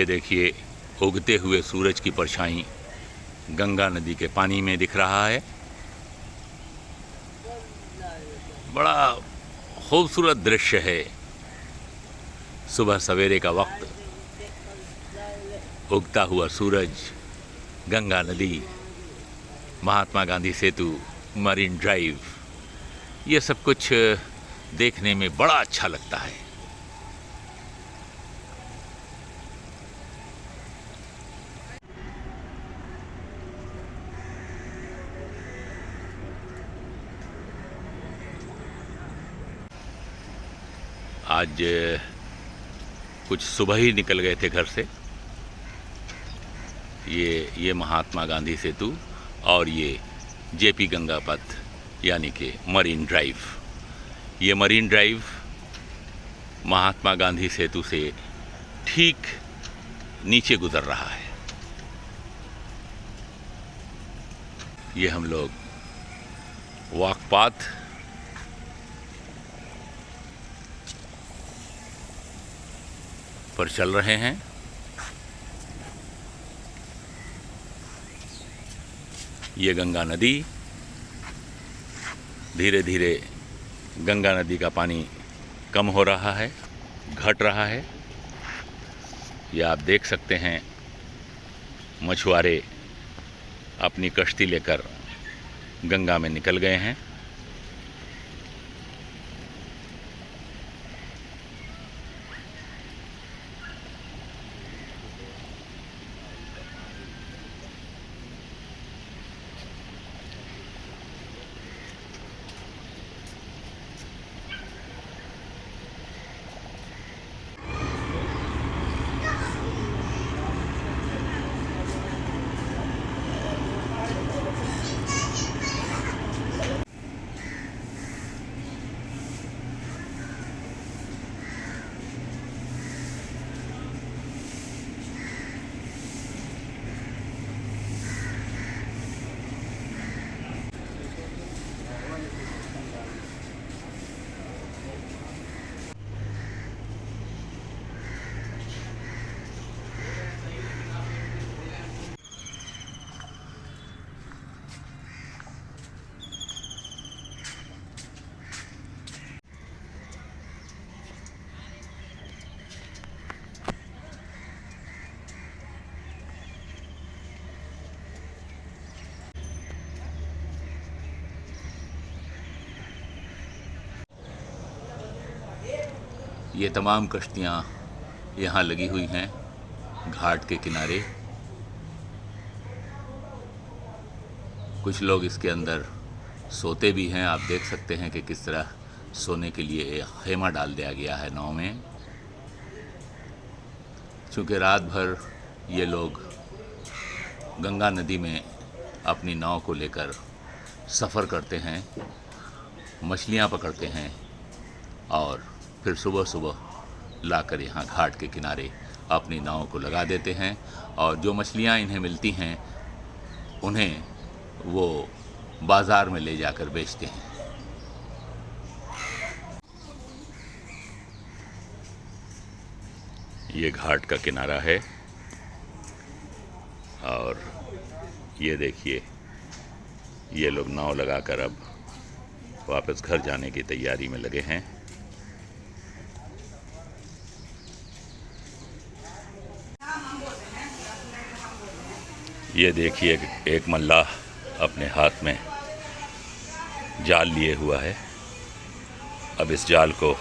ये देखिए, उगते हुए सूरज की परछाई गंगा नदी के पानी में दिख रहा है। बड़ा खूबसूरत दृश्य है। सुबह सवेरे का वक्त, उगता हुआ सूरज, गंगा नदी, महात्मा गांधी सेतु, मरीन ड्राइव, ये सब कुछ देखने में बड़ा अच्छा लगता है। आज कुछ सुबह ही निकल गए थे घर से। ये महात्मा गांधी सेतु और ये जेपी गंगा पथ यानी कि मरीन ड्राइव। ये मरीन ड्राइव महात्मा गांधी सेतु से ठीक नीचे गुजर रहा है। ये हम लोग वॉक पाथ पर चल रहे हैं। ये गंगा नदी, धीरे धीरे गंगा नदी का पानी कम हो रहा है, घट रहा है। ये आप देख सकते हैं, मछुआरे अपनी कश्ती लेकर गंगा में निकल गए हैं। ये तमाम कश्तियाँ यहाँ लगी हुई हैं घाट के किनारे। कुछ लोग इसके अंदर सोते भी हैं। आप देख सकते हैं कि किस तरह सोने के लिए एक खेमा डाल दिया गया है नाव में। चूँकि रात भर ये लोग गंगा नदी में अपनी नाव को लेकर सफ़र करते हैं, मछलियाँ पकड़ते हैं और फिर सुबह सुबह लाकर यहाँ घाट के किनारे अपनी नाव को लगा देते हैं और जो मछलियाँ इन्हें मिलती हैं उन्हें वो बाज़ार में ले जाकर बेचते हैं। ये घाट का किनारा है और ये देखिए, ये लोग नाव लगाकर अब वापस घर जाने की तैयारी में लगे हैं। ये देखिए, एक मल्लाह अपने हाथ में जाल लिए हुआ है। अब इस जाल को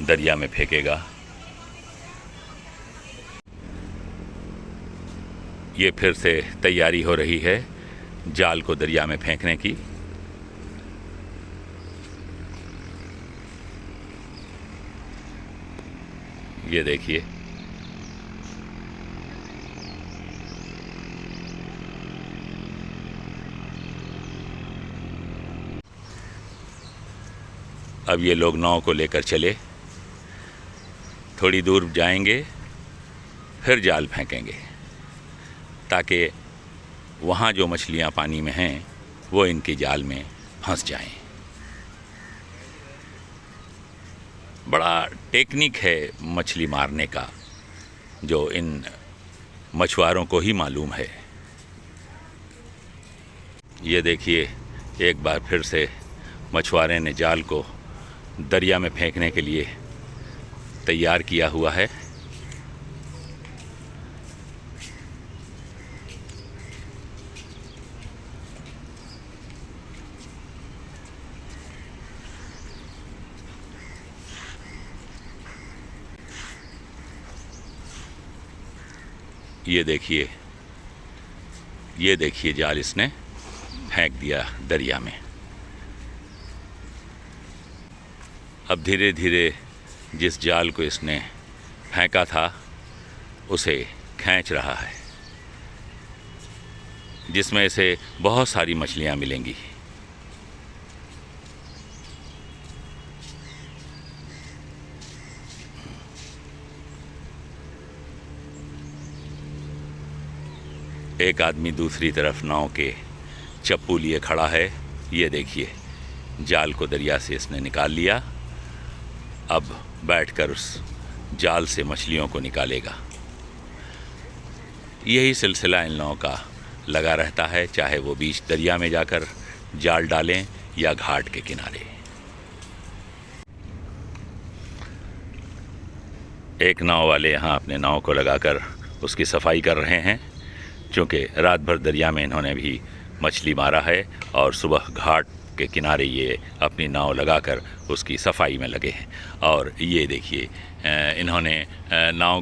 दरिया में फेंकेगा। ये फिर से तैयारी हो रही है जाल को दरिया में फेंकने की। ये देखिए, अब ये लोग नाव को लेकर चले, थोड़ी दूर जाएंगे, फिर जाल फेंकेंगे ताकि वहाँ जो मछलियाँ पानी में हैं वो इनके जाल में फंस जाएं। बड़ा टेक्निक है मछली मारने का। जो इन मछुआरों को ही मालूम है। ये देखिए, एक बार फिर से मछुआरे ने जाल को दरिया में फेंकने के लिए तैयार किया हुआ है। ये देखिए जाल इसने फेंक दिया दरिया में। अब धीरे धीरे जिस जाल को इसने फेंका था उसे खींच रहा है, जिसमें से बहुत सारी मछलियां मिलेंगी। एक आदमी दूसरी तरफ नाव के चप्पू लिए खड़ा है। ये देखिए, जाल को दरिया से इसने निकाल लिया। अब बैठकर उस जाल से मछलियों को निकालेगा। यही सिलसिला इन लोगों का लगा रहता है, चाहे वो बीच दरिया में जाकर जाल डालें या घाट के किनारे। एक नाव वाले यहाँ अपने नाव को लगाकर उसकी सफाई कर रहे हैं, क्योंकि रात भर दरिया में इन्होंने भी मछली मारा है और सुबह घाट के किनारे ये अपनी नाव लगाकर उसकी सफाई में लगे हैं। और ये देखिए, इन्होंने नाव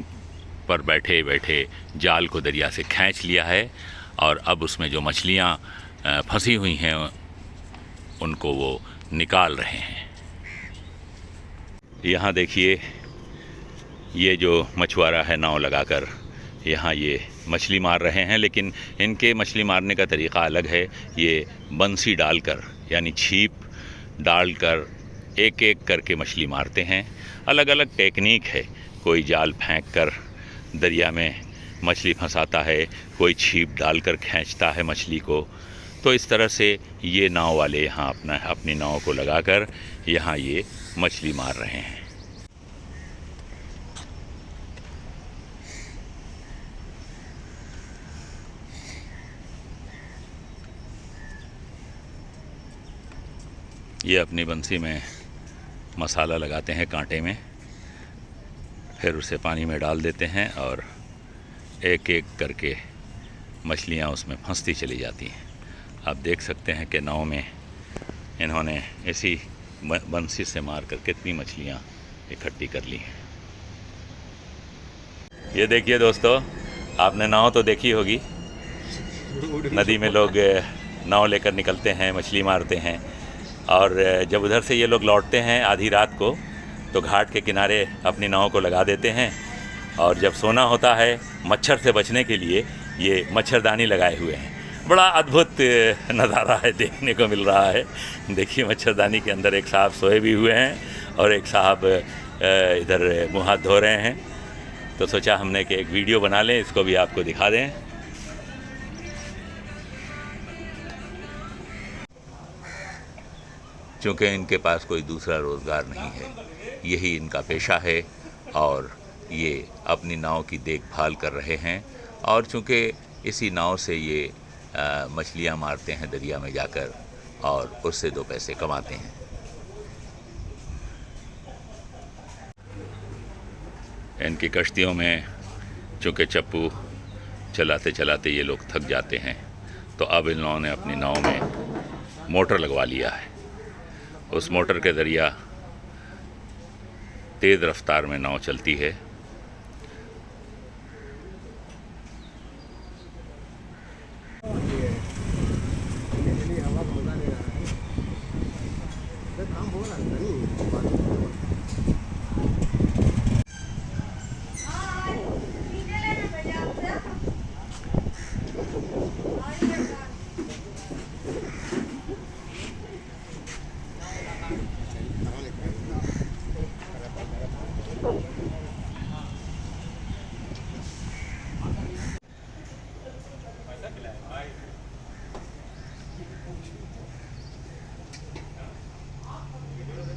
पर बैठे बैठे जाल को दरिया से खींच लिया है और अब उसमें जो मछलियाँ फंसी हुई हैं उनको वो निकाल रहे हैं। यहाँ देखिए, ये जो मछुआरा है नाव लगाकर यहाँ ये मछली मार रहे हैं, लेकिन इनके मछली मारने का तरीक़ा अलग है। ये बंसी डालकर, यानी छीप डालकर एक एक करके मछली मारते हैं। अलग अलग टेक्निक है। कोई जाल फेंक कर दरिया में मछली फंसाता है, कोई छीप डालकर खींचता है मछली को। तो इस तरह से ये नाव वाले यहाँ अपनी नाव को लगाकर यहाँ ये मछली मार रहे हैं। ये अपनी बंसी में मसाला लगाते हैं कांटे में, फिर उसे पानी में डाल देते हैं और एक एक करके मछलियाँ उसमें फंसती चली जाती हैं। आप देख सकते हैं कि नाव में इन्होंने इसी बंसी से मार कर कितनी मछलियाँ इकट्ठी कर ली हैं। ये देखिए दोस्तों, आपने नाव तो देखी होगी। नदी में लोग नाव लेकर निकलते हैं, मछली मारते हैं, और जब उधर से ये लोग लौटते हैं आधी रात को तो घाट के किनारे अपनी नाव को लगा देते हैं। और जब सोना होता है, मच्छर से बचने के लिए ये मच्छरदानी लगाए हुए हैं। बड़ा अद्भुत नज़ारा है, देखने को मिल रहा है। देखिए, मच्छरदानी के अंदर एक साहब सोए भी हुए हैं और एक साहब इधर मुँह हाथ धो रहे हैं। तो सोचा हमने कि एक वीडियो बना लें, इसको भी आपको दिखा दें। चूँकि इनके पास कोई दूसरा रोज़गार नहीं है, यही इनका पेशा है और ये अपनी नाव की देखभाल कर रहे हैं। और चूँकि इसी नाव से ये मछलियाँ मारते हैं दरिया में जाकर और उससे दो पैसे कमाते हैं। इनकी कश्तियों में चूँकि चप्पू चलाते चलाते ये लोग थक जाते हैं, तो अब इन लोगों ने अपनी नाव में मोटर लगवा लिया है। उस मोटर के ज़रिया तेज़ रफ्तार में नाव चलती है।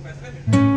पैसे